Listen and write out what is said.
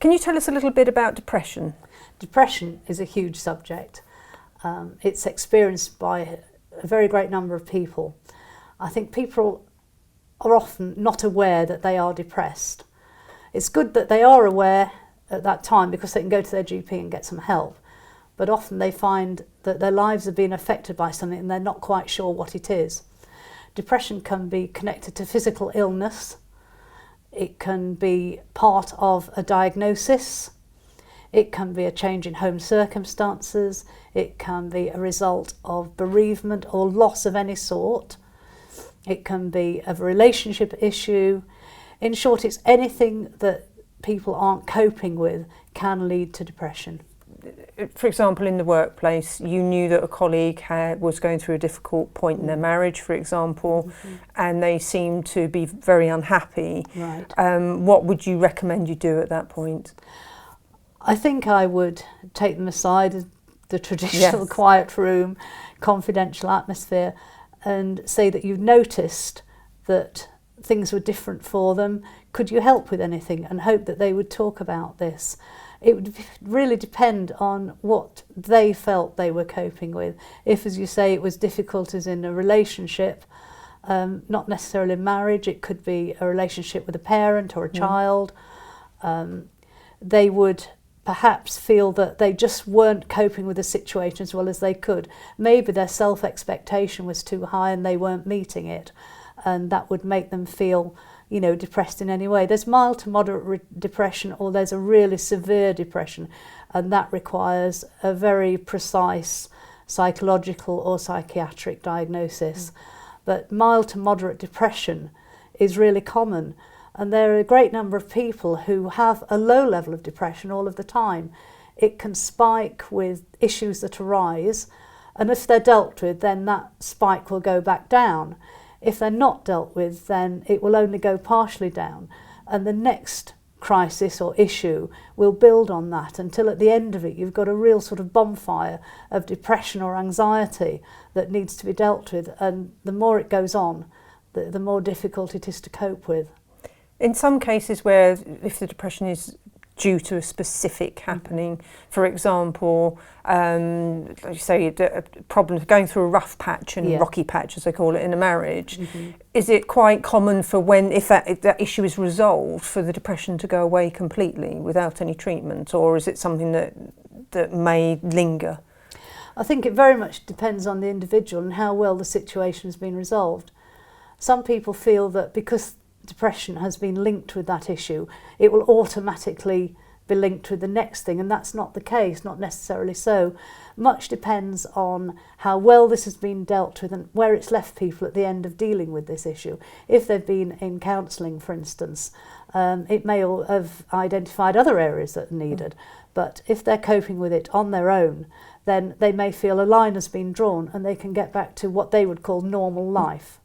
Can you tell us a little bit about depression? Depression is a huge subject. It's experienced by a very great number of people. I think people are often not aware that they are depressed. It's good that they are aware at that time because they can go to their GP and get some help. But often they find that their lives are being affected by something and they're not quite sure what it is. Depression can be connected to physical illness. It can be part of a diagnosis. It can be a change in home circumstances. It can be a result of bereavement or loss of any sort. It can be a relationship issue. In short, it's anything that people aren't coping with can lead to depression. For example, in the workplace, you knew that a colleague was going through a difficult point in their marriage, for example, and they seemed to be very unhappy. Right. What would you recommend you do at that point? I think I would take them aside, the traditional quiet room, confidential atmosphere, and say that you've noticed that things were different for them. Could you help with anything? And hope that they would talk about this. It would really depend on what they felt they were coping with. If, as you say, it was difficulties in a relationship, not necessarily marriage, it could be a relationship with a parent or a child, they would perhaps feel that they just weren't coping with the situation as well as they could. Maybe their self-expectation was too high and they weren't meeting it, and that would make them feel, you know, depressed in any way. There's mild to moderate depression, or there's a really severe depression, and that requires a very precise psychological or psychiatric diagnosis. But mild to moderate depression is really common, and there are a great number of people who have a low level of depression all of the time. It can spike with issues that arise, and if they're dealt with, then that spike will go back down. If they're not dealt with, then it will only go partially down, and the next crisis or issue will build on that until at the end of it you've got a real sort of bonfire of depression or anxiety that needs to be dealt with, and the more it goes on, the more difficult it is to cope with. In some cases where if the depression is due to a specific happening, for example, like you say, a problem going through a rough patch and rocky patch, as they call it, in a marriage, is it quite common for if that issue is resolved, for the depression to go away completely without any treatment, or is it something that may linger? I think it very much depends on the individual and how well the situation has been resolved. Some people feel that because depression has been linked with that issue, it will automatically be linked with the next thing, and that's not the case, not necessarily so. Much depends on how well this has been dealt with and where it's left people at the end of dealing with this issue. If they've been in counselling, for instance, it may have identified other areas that are needed, but if they're coping with it on their own, then they may feel a line has been drawn and they can get back to what they would call normal life.